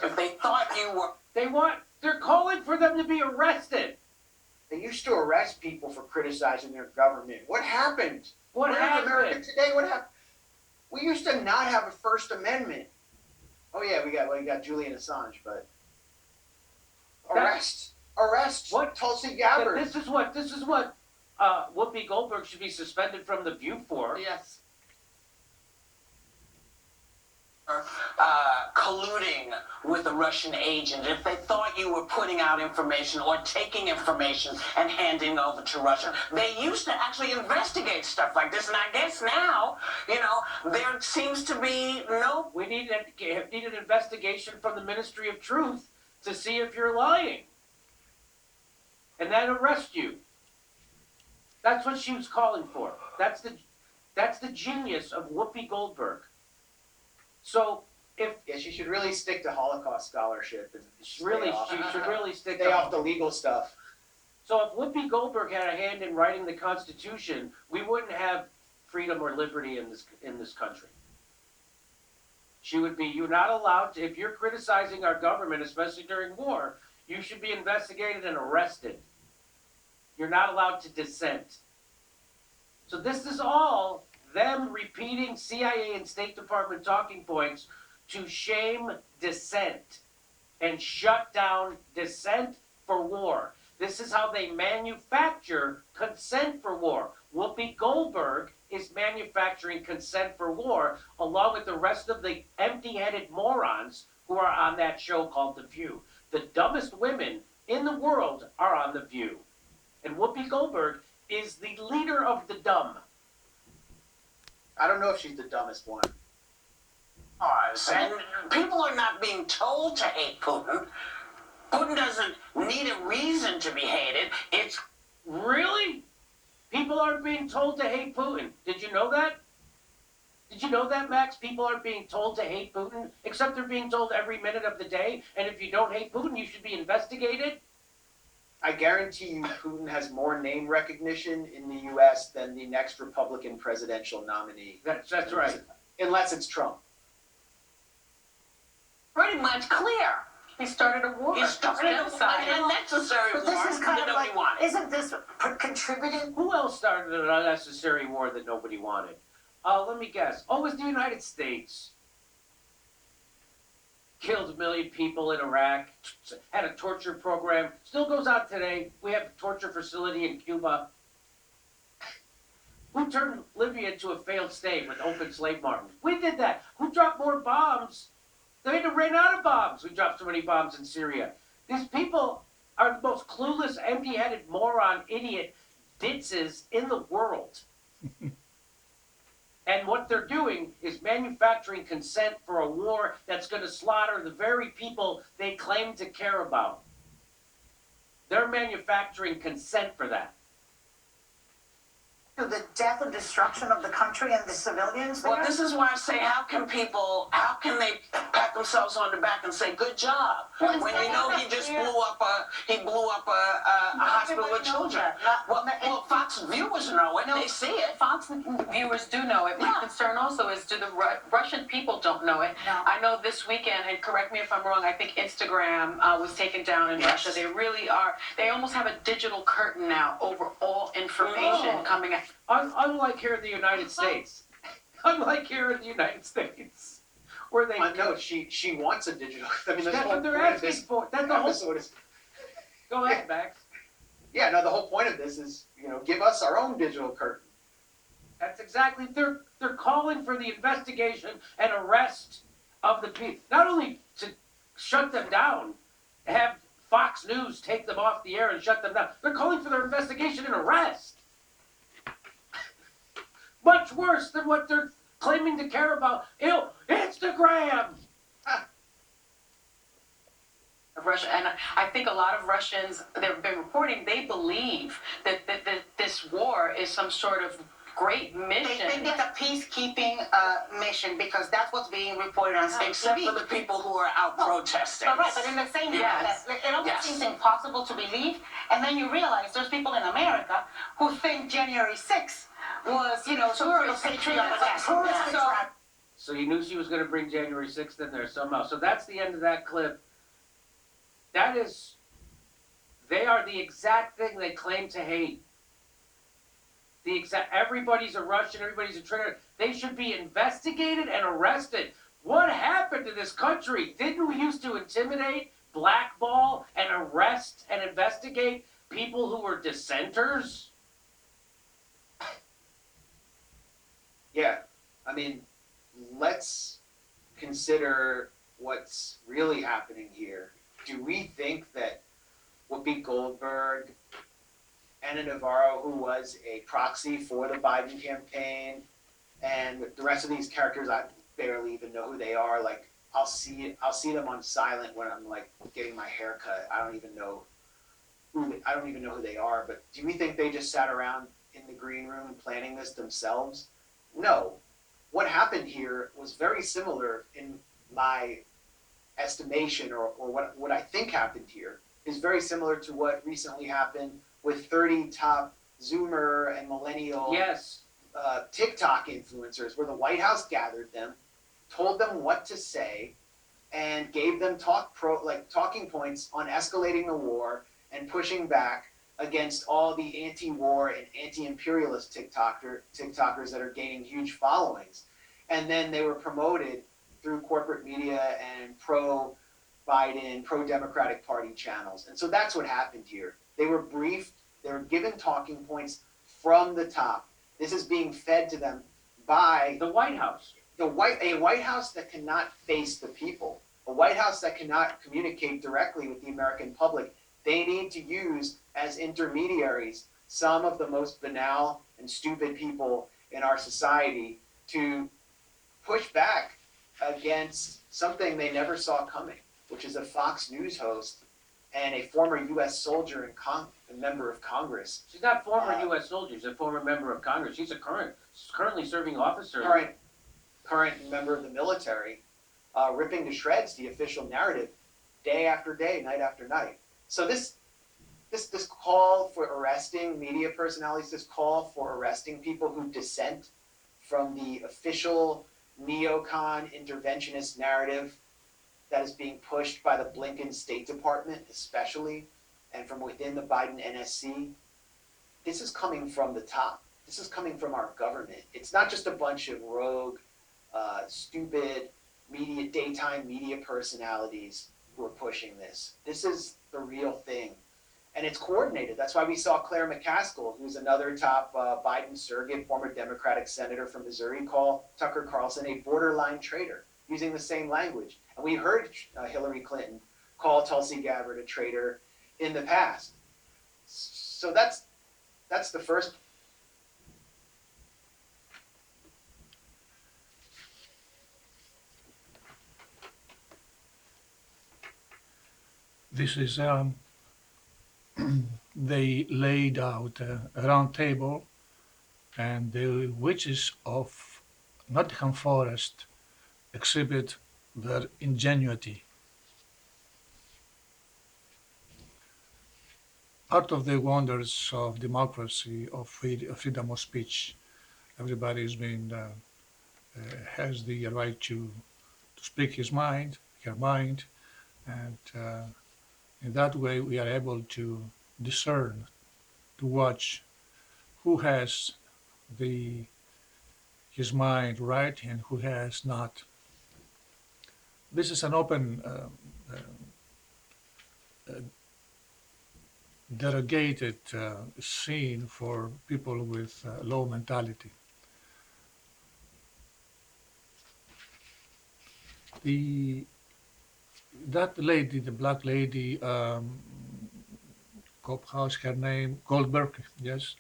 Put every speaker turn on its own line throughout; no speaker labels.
if they thought you were...
They're calling for them to be arrested.
They used to arrest people for criticizing their government. What happened?
What happened?
America today, what happened? We used to not have a First Amendment. Oh yeah, we got Julian Assange, but arrest
what?
Tulsi Gabbard.
This is what Whoopi Goldberg should be suspended from The View for.
Yes. Colluding with a Russian agent, if they thought you were putting out information or taking information and handing over to Russia. They used to actually investigate stuff like this, and I guess now, there seems to be no...
We need an investigation from the Ministry of Truth to see if you're lying. And then arrest you. That's what she was calling for. That's the genius of Whoopi Goldberg. So
she should really stick to Holocaust scholarship and
she should really stay
off the legal stuff.
So if Whoopi Goldberg had a hand in writing the Constitution, we wouldn't have freedom or liberty in this country. She would be, you're not allowed to, if you're criticizing our government, especially during war, you should be investigated and arrested. You're not allowed to dissent. So this is all them repeating CIA and State Department talking points to shame dissent and shut down dissent for war. This is how they manufacture consent for war. Whoopi Goldberg is manufacturing consent for war along with the rest of the empty-headed morons who are on that show called The View. The dumbest women in the world are on The View. And Whoopi Goldberg is the leader of the dumb.
I don't know if she's the dumbest one.
And people are not being told to hate Putin. Putin doesn't need a reason to be hated. It's...
Really? People aren't being told to hate Putin. Did you know that? Did you know that, Max? People aren't being told to hate Putin, except they're being told every minute of the day. And if you don't hate Putin, you should be investigated.
I guarantee you Putin has more name recognition in the U.S. than the next Republican presidential nominee.
That's right.
Unless it's Trump.
Pretty much clear.
He started a war.
He started an unnecessary war that nobody wanted.
Isn't this contributing?
Who else started an unnecessary war that nobody wanted? Let me guess. Oh, it was the United States. Killed 1 million people in Iraq, had a torture program, still goes on today. We have a torture facility in Cuba. Who turned Libya into a failed state with open slave markets? We did that. Who dropped more bombs? They had to run out of bombs. We dropped so many bombs in Syria. These people are the most clueless, empty-headed, moron, idiot ditzes in the world. And what they're doing is manufacturing consent for a war that's going to slaughter the very people they claim to care about. They're manufacturing consent for that.
To the death and destruction of the country and the civilians there?
Well, this is why I say, how can they pat themselves on the back and say, good job? When you know he just blew up a hospital with children. Well, Fox viewers know it. They see it.
Fox viewers do know it. My concern also is, do the Russian people don't know it?
No.
I know this weekend, and correct me if I'm wrong, I think Instagram was taken down in Russia. They really are. They almost have a digital curtain now over all information coming out.
Unlike here in the United States. Unlike here in the United States. Where they...
No, she wants a digital... I mean,
that's what they're asking for. That's the whole... Go ahead, Max.
Yeah, no, the whole point of this is, give us our own digital curtain.
That's exactly... They're calling for the investigation and arrest of the people. Not only to shut them down, have Fox News take them off the air and shut them down. They're calling for their investigation and arrest. Much worse than what they're claiming to care about. Instagram!
Russia, and I think a lot of Russians that have been reporting, they believe that this war is some sort of great mission.
They think it's a peacekeeping mission because that's what's being reported on state
Except
TV.
for the people who are out protesting.
All right, but in the same breath, it almost seems impossible to believe, and then you realize there's people in America who think January 6th was, sort of patriotic.
So you knew she was going to bring January 6th in there somehow. So that's the end of that clip. That is, they are the exact thing they claim to hate. The exact, everybody's a Russian, everybody's a traitor. They should be investigated and arrested. What happened to this country? Didn't we used to intimidate, blackball, and arrest and investigate people who were dissenters?
Yeah, I mean, let's consider what's really happening here. Do we think that Whoopi Goldberg, Anna Navarro, who was a proxy for the Biden campaign, and the rest of these characters, I barely even know who they are. Like, I'll see them on silent when I'm like getting my hair cut. I don't even know who they are. But do we think they just sat around in the green room planning this themselves? No. What happened here was very similar in my estimation, or what I think happened here is very similar to what recently happened with 30 top Zoomer and millennial
Yes.
TikTok influencers, where the White House gathered them, told them what to say, and gave them talking points on escalating the war and pushing back against all the anti-war and anti-imperialist TikTokers that are gaining huge followings. And then they were promoted through corporate media and pro-Biden, pro-Democratic Party channels. And so that's what happened here. They were briefed, they were given talking points from the top. This is being fed to them by
The White House.
a White House that cannot face the people, a White House that cannot communicate directly with the American public. They need to use as intermediaries some of the most banal and stupid people in our society to push back against something they never saw coming, which is a Fox News host and a former U.S. soldier and a member of Congress.
She's not former U.S. soldier. She's a former member of Congress. She's a currently serving officer.
Current member of the military, ripping to shreds the official narrative day after day, night after night. So this call for arresting media personalities, this call for arresting people who dissent from the official neocon interventionist narrative that is being pushed by the Blinken State Department especially, and from within the Biden NSC, this is coming from the top. This is coming from our government. It's not just a bunch of rogue, stupid daytime media personalities who are pushing this. This is the real thing. And it's coordinated. That's why we saw Claire McCaskill, who's another top Biden surrogate, former Democratic senator from Missouri, call Tucker Carlson a borderline traitor, using the same language. And we heard Hillary Clinton call Tulsi Gabbard a traitor in the past. So that's the first.
This is they laid out a round table, and the witches of Nottingham Forest exhibit their ingenuity. Part of the wonders of democracy, of freedom of speech, everybody has the right to speak his mind, her mind, and in that way we are able to discern, to watch who has his mind right and who has not. This is an open derogated scene for people with low mentality. That lady, the black lady, how's her name? Goldberg, yes.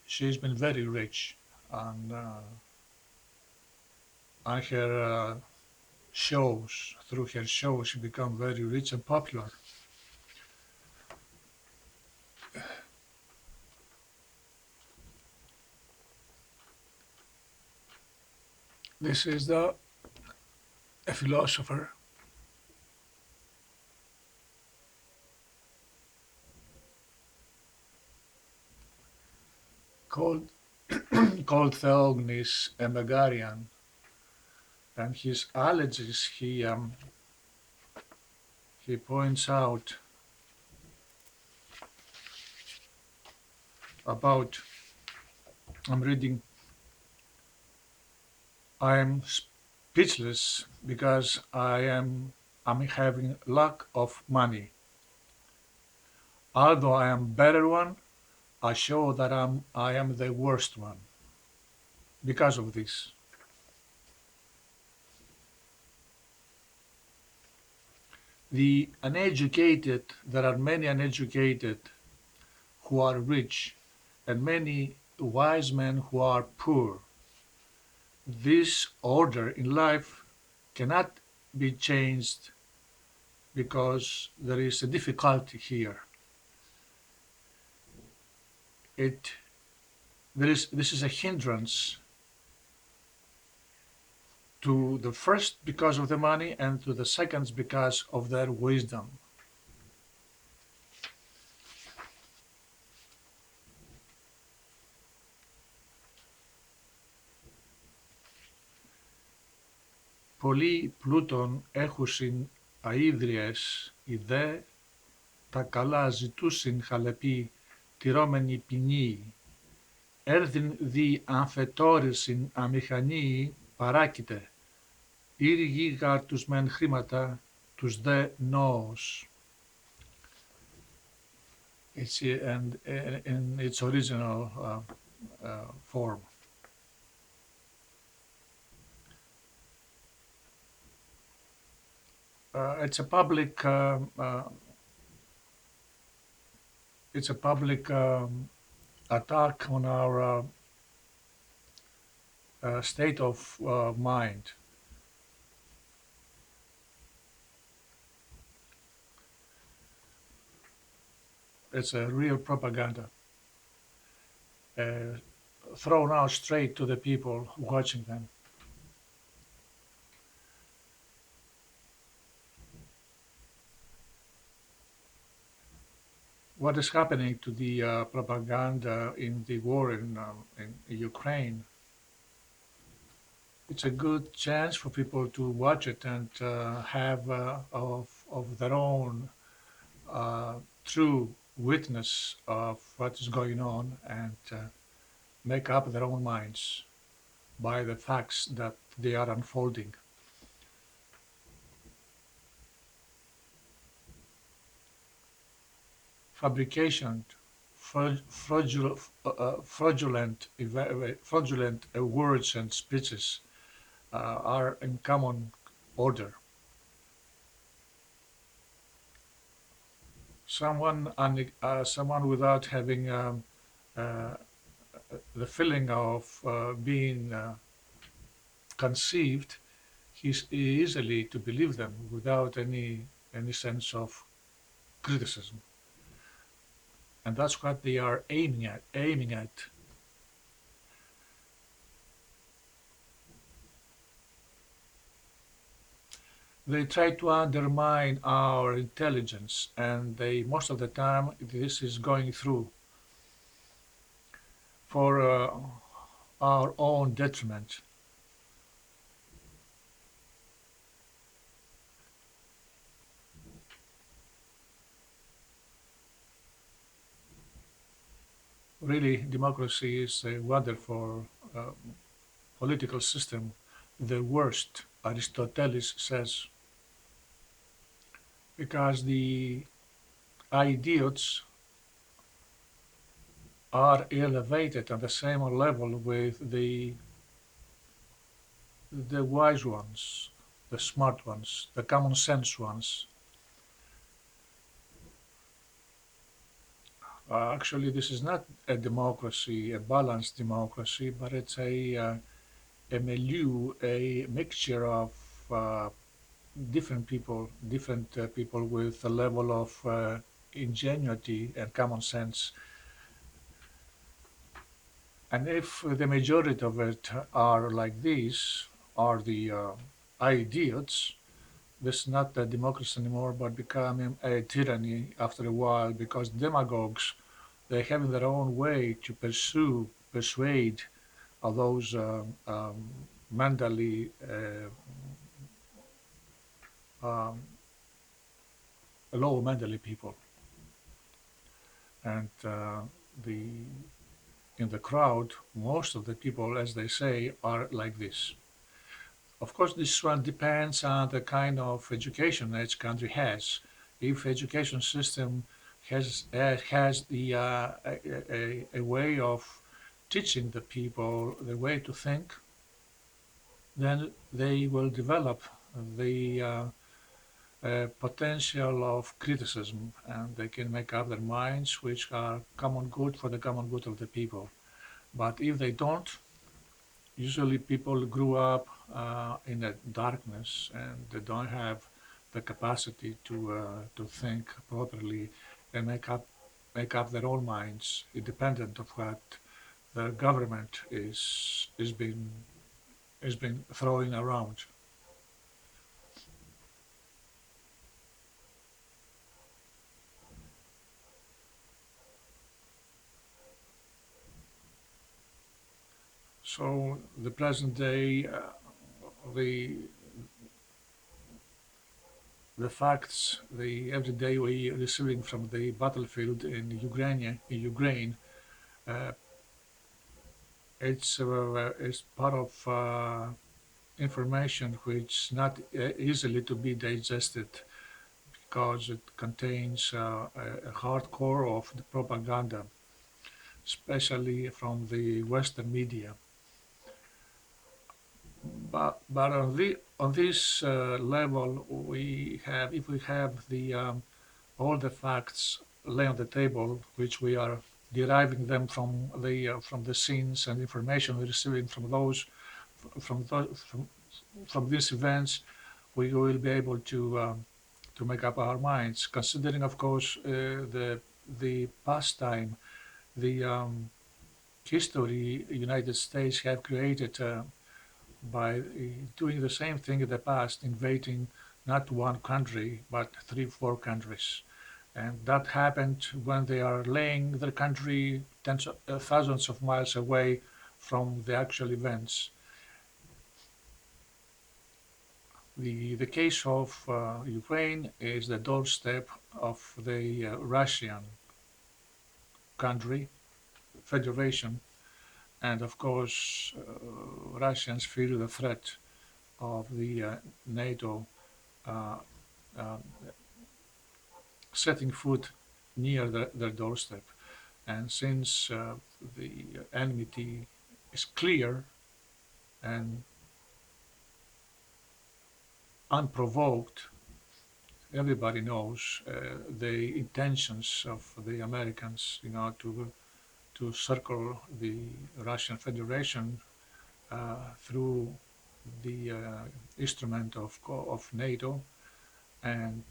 She's been very rich on her shows. Through her shows, she become very rich and popular. This is a philosopher called Theognis Embagarian, and his allergies, he points out about, I'm reading, I am speechless because I'm having lack of money. Although I am better one, I show that I am the worst one because of this. The uneducated, there are many uneducated who are rich and many wise men who are poor. This order in life cannot be changed because there is a difficulty here. It this is a hindrance to the first because of the money and to the seconds because of their wisdom. Πολλοί πλούτον έχουσιν αΐδριες, οι δε τα καλά ζητούσιν χαλεπή, τυρώμενοι ποινίοι. Έρδιν δι αμφετόρισιν αμηχανίοι παράκειται, ήργοι γάρ τους μεν χρήματα, τους δε νόος. It's in its original form. It's a public attack on our state of mind. It's a real propaganda thrown out straight to the people watching them. What is happening to the propaganda in the war in Ukraine? It's a good chance for people to watch it and have of their own true witness of what is going on and make up their own minds by the facts that they are unfolding. Fabrication, fraudulent words and speeches are in common order. Someone without having the feeling of being conceived, he's easily to believe them without any sense of criticism. And that's what they are aiming at. They try to undermine our intelligence, and most of the time this is going through for our own detriment. Really, democracy is a wonderful political system, the worst, Aristoteles says, because the idiots are elevated on the same level with the wise ones, the smart ones, the common sense ones. Actually, this is not a democracy, a balanced democracy, but it's a milieu, a mixture of different people with a level of ingenuity and common sense. And if the majority of it are like these, are the idiots, this is not a democracy anymore, but becoming a tyranny after a while, because demagogues, they have their own way to persuade those mentally low mentally people, and the in the crowd, most of the people, as they say, are like this. Of course, this one depends on the kind of education each country has. If education system has a way of teaching the people the way to think, then they will develop the potential of criticism, and they can make up their minds, which are common good for the common good of the people. But if they don't, usually people grew up in a darkness, and they don't have the capacity to think properly and make up their own minds, independent of what the government is been throwing around. So the present day, the the facts, the every day we receiving from the battlefield in Ukraine, uh, it's part of information which not easily to be digested, because it contains a hardcore of the propaganda, especially from the Western media. But on this level, if we have all the facts lay on the table, which we are deriving them from the scenes and information we're receiving from those, from these events, we will be able to make up our minds, considering, of course, the pastime, the history United States have created by doing the same thing in the past, invading not one country but 3, 4 countries. And that happened when they are laying their country tens of thousands of miles away from the actual events. The case of Ukraine is the doorstep of the Russian country, federation, and of course, Russians feel the threat of the NATO uh, uh, setting foot near their doorstep. And since the enmity is clear and unprovoked, everybody knows the intentions of the Americans, to circle the Russian Federation through the instrument of NATO, and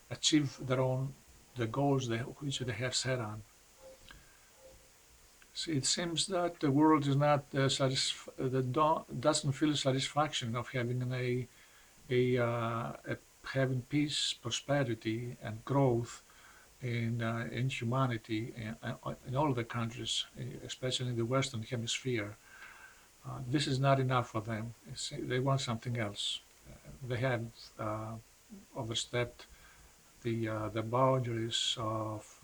achieve the goals which they have set on. So it seems that the world is not doesn't feel satisfaction of having having peace, prosperity, and growth in humanity in all the countries, especially in the Western Hemisphere. This is not enough for them. They want something else. They have overstepped the boundaries of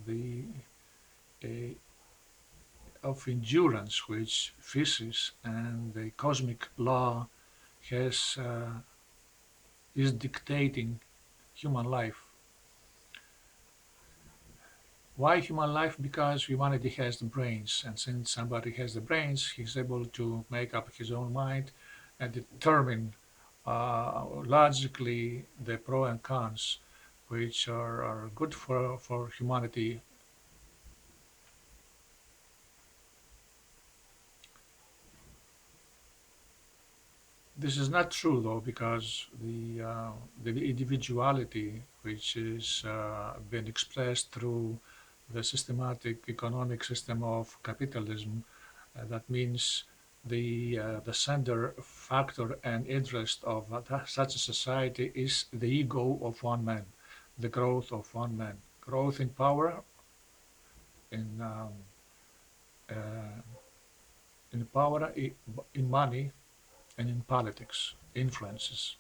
endurance which physics and the cosmic law has is dictating human life. Why human life? Because humanity has the brains, and since somebody has the brains, he's able to make up his own mind and determine logically the pros and cons, which are good for humanity. This is not true, though, because the individuality, which is been expressed through the systematic economic system of capitalism, that means the center factor and interest of such a society is the ego of one man, the growth of one man, growth in power, in uh, in power, in money, and in politics, influences.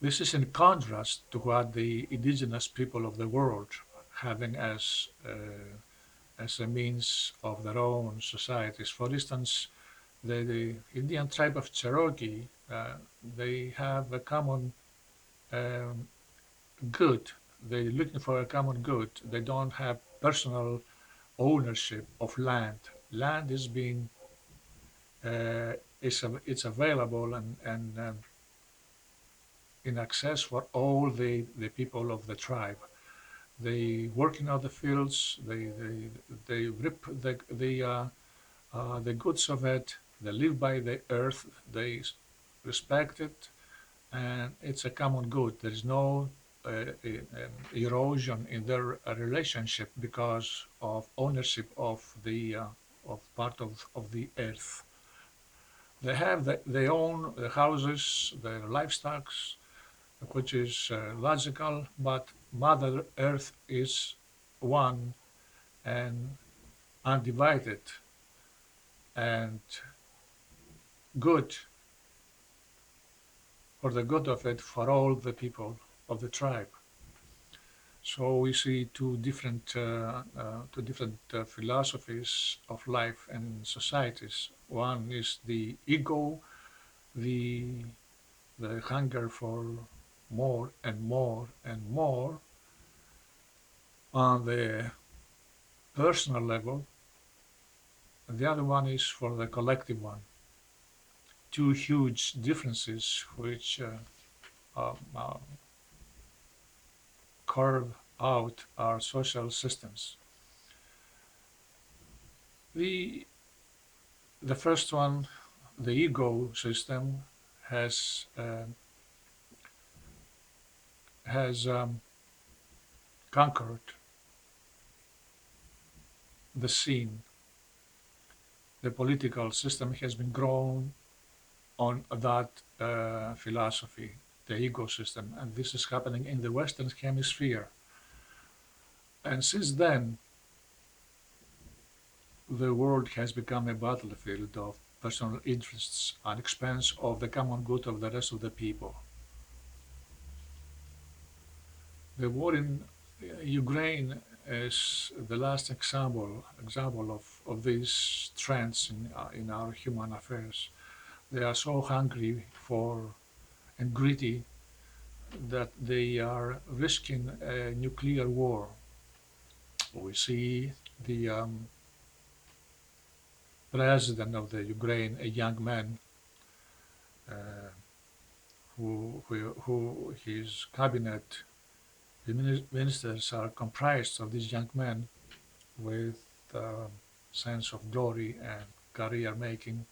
This is in contrast to what the indigenous people of the world having as a means of their own societies. For instance, the Indian tribe of Cherokee, they have a common um, good. They're looking for a common good. They don't have personal ownership of land. Land is being it's available and in access for all the people of the tribe. They work in other fields. They rip the goods of it. They live by the earth. They respect it, and it's a common good. There is no erosion in their relationship because of ownership of part of the earth. They own the houses, their livestock, which is logical, but Mother Earth is one and undivided and good for the good of it for all the people of the tribe. So we see two different philosophies of life and societies. One is the ego, the the hunger for more and more and more on the personal level, and the other one is for the collective one. Two huge differences which carve out our social systems. The the first one, the ego system, has has conquered the scene. The political system has been grown on that philosophy, the ecosystem, and this is happening in the Western Hemisphere. And since then, the world has become a battlefield of personal interests at expense of the common good of the rest of the people. The war in Ukraine is the last example of these trends in our human affairs. They are so hungry for and greedy that they are risking a nuclear war. We see the president of the Ukraine, a young man, uh, who his cabinet, the ministers are comprised of these young men with sense of glory and career making.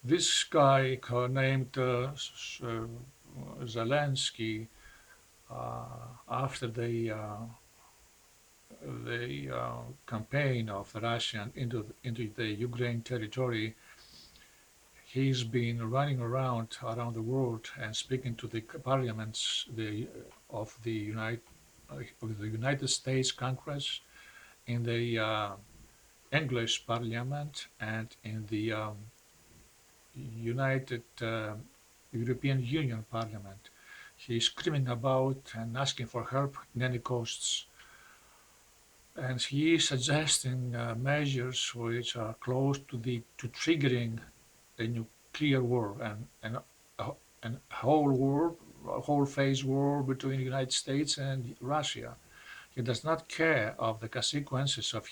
This guy named Zelensky, after the campaign of the Russian into the Ukraine territory, he's been running around the world and speaking to the parliaments of the United States Congress, in the English Parliament, and in the United European Union Parliament. He's screaming about and asking for help in any costs. And he is suggesting measures which are close to triggering a nuclear war and a whole phase war between the United States and Russia. He does not care of the consequences of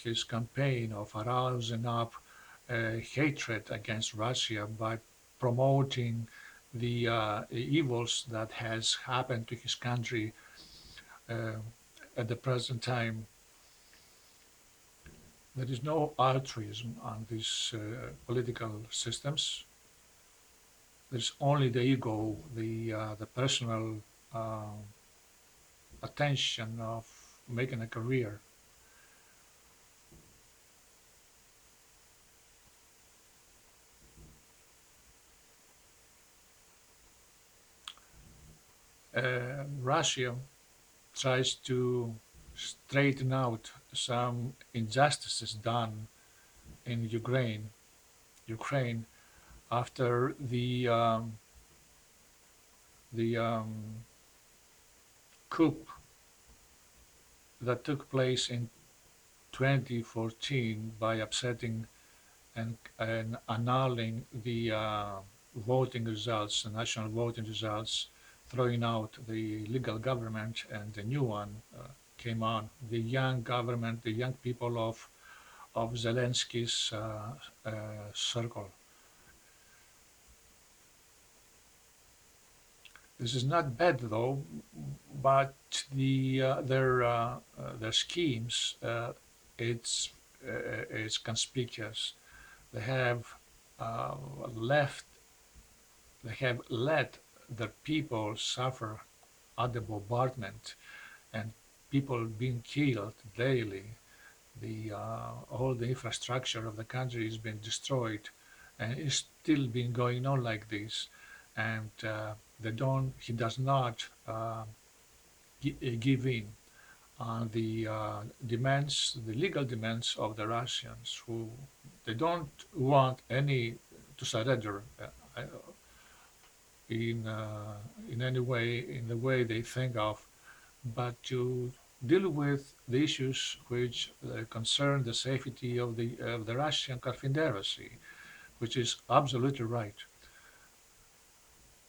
his campaign of arousing up hatred against Russia by promoting the evils that has happened to his country uh, at the present time. There is no altruism on these political systems. There's only the ego, the personal attention of making a career. Russia tries to straighten out some injustices done in Ukraine after the coup that took place in 2014 by upsetting and annulling the voting results, the national voting results, throwing out the legal government, and the new one came on. The young government, the young people of Zelensky's circle. This is not bad though, but their schemes it's conspicuous. They have uh, left they have let the people suffer at the bombardment and people being killed daily. The all the infrastructure of the country is being destroyed, and it's still been going on like this. And they don't. He does not give in on the demands, the legal demands of the Russians, who they don't want any to surrender in any way, in the way they think of, but to deal with the issues which concern the safety of the Russian Confederacy, which is absolutely right.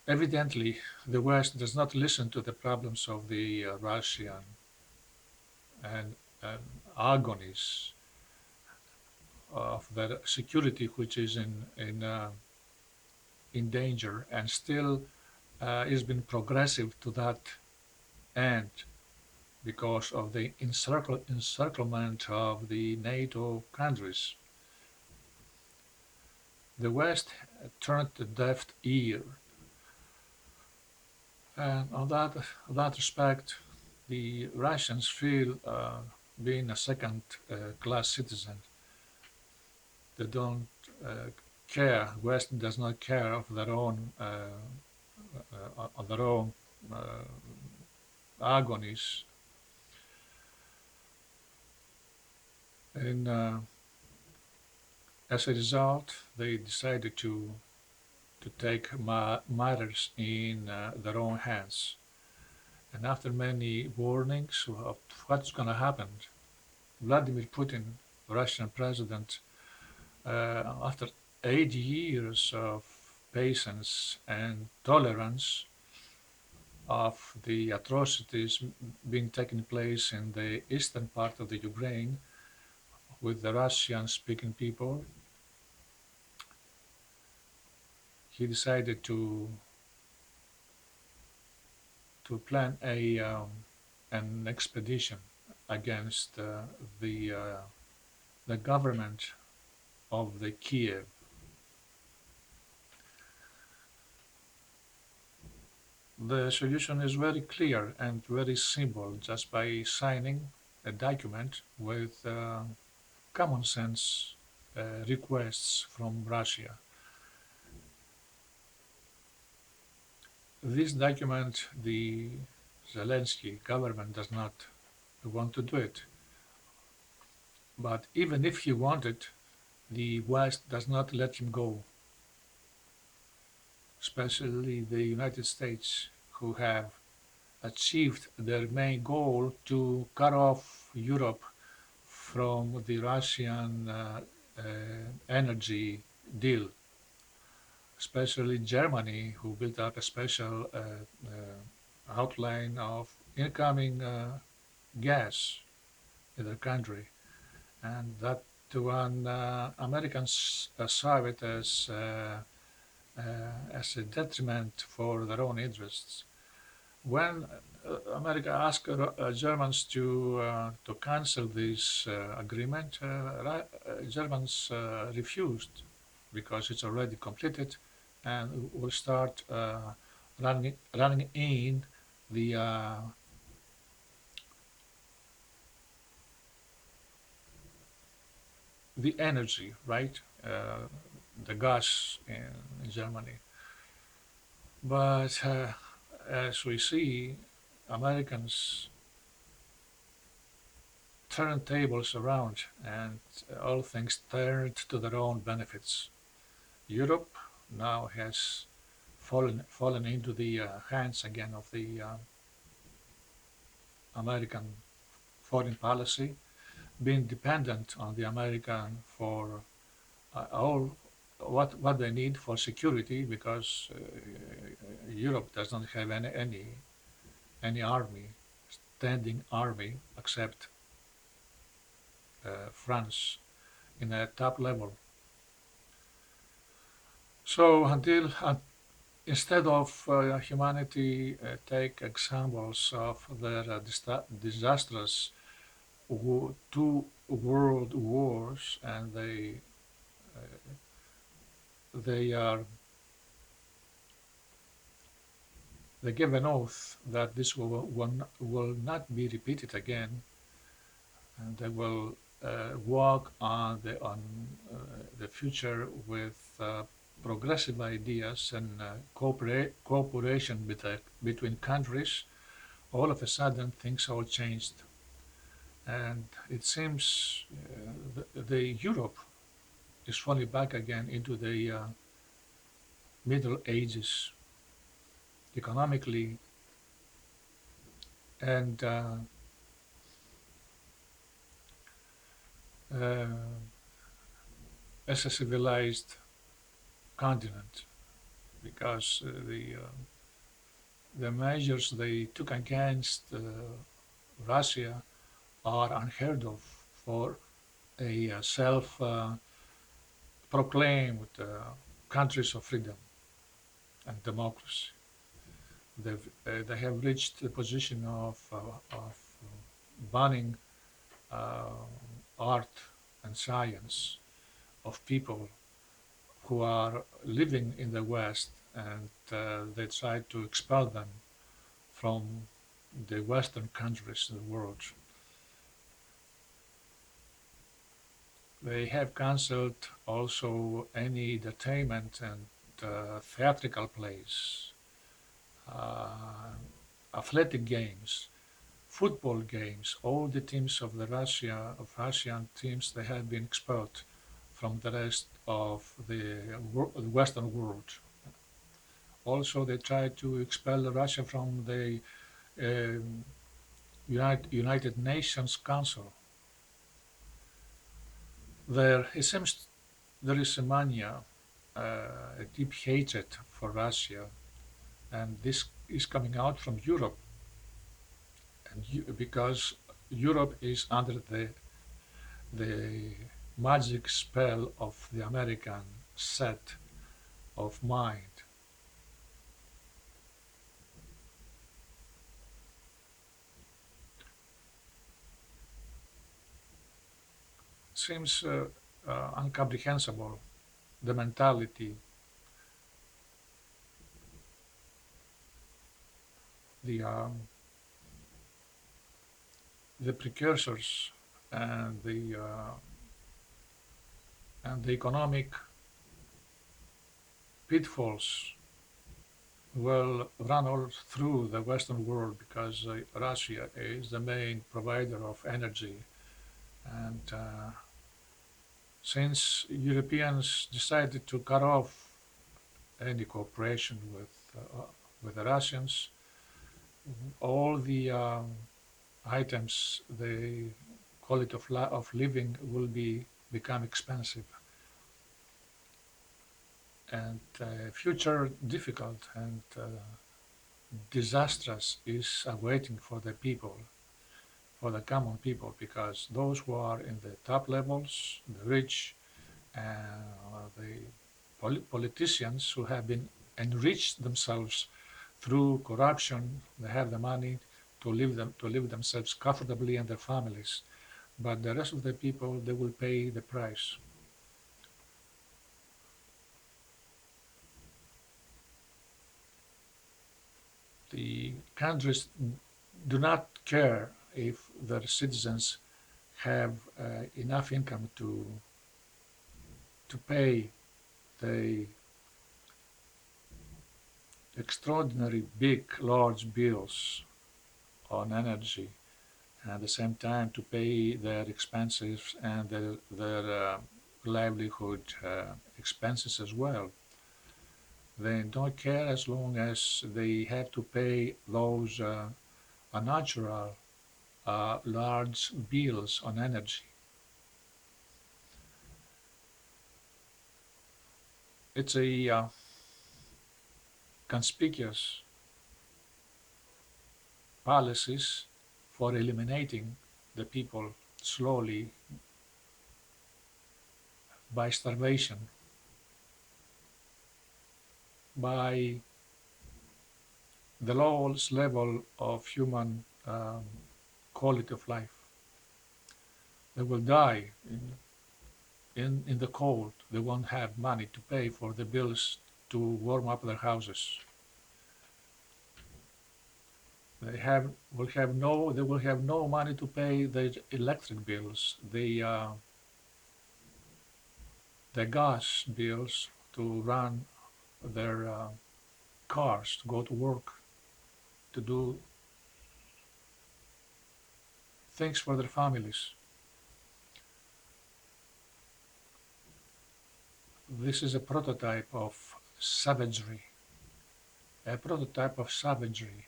Evidently, the West does not listen to the problems of the Russian and agonies of their security, which is in danger, and still is been progressive to that end because of the encirclement of the NATO countries. The West turned a deaf ear, and on that respect, the Russians feel being a second-class citizen. They don't care. West does not care of their own agonies. And as a result, they decided to take matters in their own hands. And after many warnings of what's going to happen, Vladimir Putin, Russian president, after 8 years of patience and tolerance of the atrocities being taking place in the eastern part of the Ukraine with the Russian-speaking people, he decided to plan an expedition against the government of the Kiev. The solution is very clear and very simple, just by signing a document with common sense requests from Russia. This document, the Zelensky government does not want to do it. But even if he wanted, the West does not let him go, especially the United States, who have achieved their main goal to cut off Europe from the Russian energy deal, especially Germany, who built up a special outline of incoming gas in their country, and that one Americans saw it as a detriment for their own interests. When America asked Germans to cancel this agreement, Germans refused because it's already completed and will start running in the energy, right? The gas in Germany. But as we see, Americans turn tables around and all things turned to their own benefits. Europe now has fallen into the hands again of the American foreign policy, being dependent on the American for all what they need for security, because Europe does not have any army, standing army, except France in a top level. So instead of humanity take examples of their disastrous two world wars, and they are they give an oath that this will not be repeated again, and they will work on the future with progressive ideas and cooperation between countries. All of a sudden, things all changed, and it seems the Europe is falling back again into the Middle Ages economically, and as a civilized continent, because the measures they took against Russia are unheard of for a self-proclaimed countries of freedom and democracy. They have reached the position of banning art and science of people who are living in the West, and they try to expel them from the Western countries in the world. They have cancelled also any entertainment and theatrical plays, athletic games, football games. All the teams of Russian teams, they have been expelled from the rest of the Western world. Also, they tried to expel Russia from the United Nations Council. It seems there is a mania, a deep hatred for Russia, and this is coming out from Europe, and because Europe is under the magic spell of the American set of mind. Seems incomprehensible, the mentality, the precursors, and the economic pitfalls will run all through the Western world, because Russia is the main provider of energy, and since Europeans decided to cut off any cooperation with the Russians, all the items, the quality of living will become expensive, and future difficult and disastrous is awaiting for the people, for the common people, because those who are in the top levels, the rich, the politicians who have been enriched themselves through corruption, they have the money to live themselves comfortably and their families, but the rest of the people, they will pay the price. The countries do not care if their citizens have enough income to pay the extraordinary big, large bills on energy at the same time to pay their expenses and their livelihood expenses as well. They don't care as long as they have to pay those unnatural large bills on energy. It's a conspicuous policies for eliminating the people slowly by starvation, by the lowest level of human quality of life. They will die in the cold. They won't have money to pay for the bills to warm up their houses. They will have no money to pay their electric bills, the gas bills to run their cars, to go to work, to do things for their families. This is a prototype of savagery. A prototype of savagery.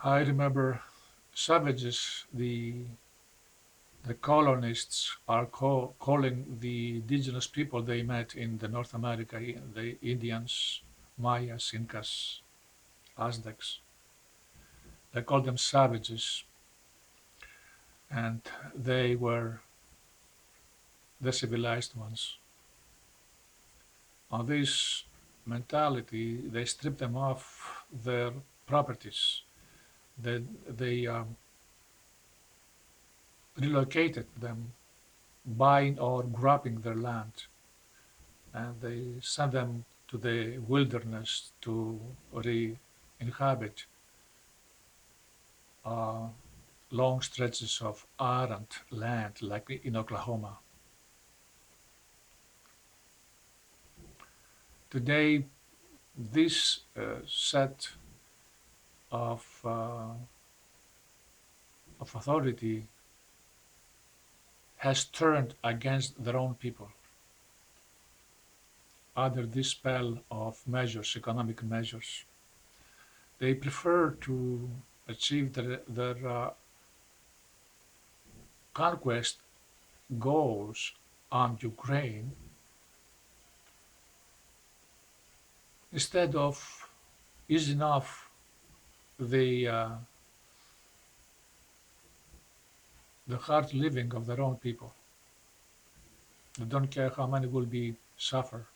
I remember savages, the colonists are calling the indigenous people they met in the North America, the Indians, Mayas, Incas, Aztecs. They called them savages, and they were the civilized ones. On this mentality, they stripped them of their properties. They relocated them, buying or grabbing their land, and they sent them to the wilderness to re-inhabit long stretches of arid land like in Oklahoma. Today, this set of authority has turned against their own people under this spell of measures, economic measures. They prefer to achieve their conquest goals on Ukraine instead of easing off the hard living of their own people. They don't care how many will be suffer,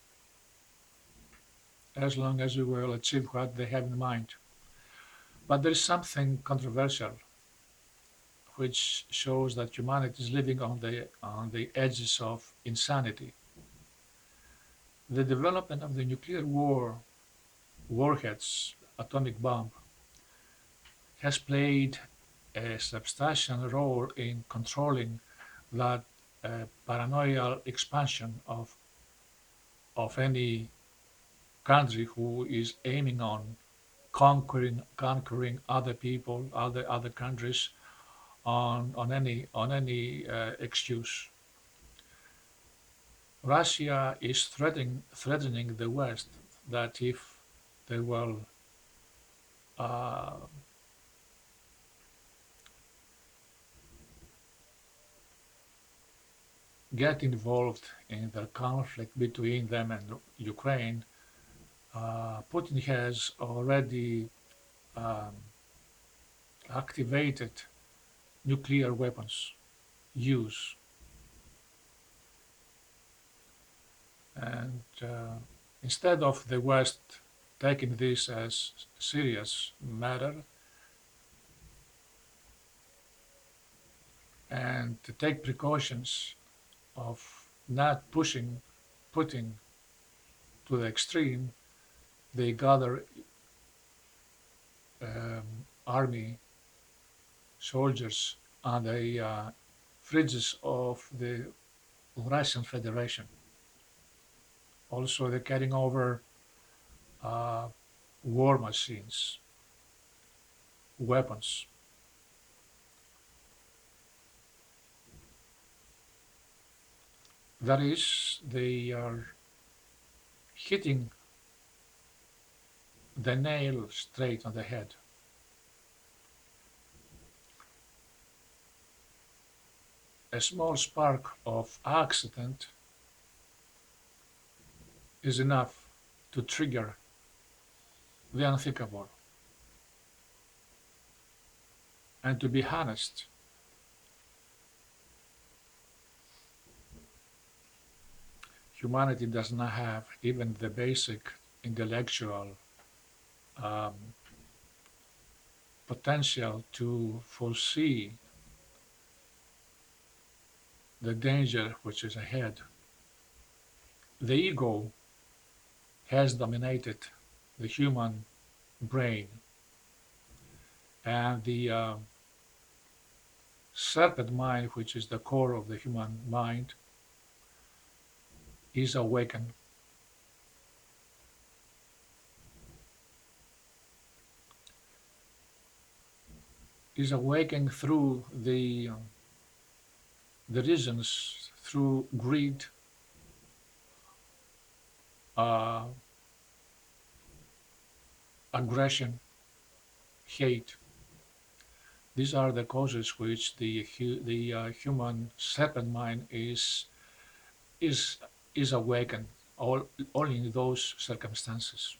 as long as we will achieve what they have in mind. But there is something controversial which shows that humanity is living on the edges of insanity. The development of the nuclear warheads, atomic bomb, has played a substantial role in controlling that paranoid expansion of any country who is aiming on conquering other people, other countries on any excuse. Russia is threatening the West that if they will get involved in the conflict between them and Ukraine, Putin has already activated nuclear weapons use. And instead of the West taking this as a serious matter and to take precautions of not pushing Putin to the extreme, they gather army soldiers on the fridges of the Russian Federation. Also, they're carrying over war machines, weapons. That is, they are hitting the nail straight on the head. A small spark of accident is enough to trigger the unthinkable. And to be honest, humanity does not have even the basic intellectual um, potential to foresee the danger which is ahead. The ego has dominated the human brain, and the serpent mind, which is the core of the human mind, is awakened. Is awakened through the reasons, through greed, uh, aggression, hate. These are the causes which the human serpent mind is is awakened all in those circumstances.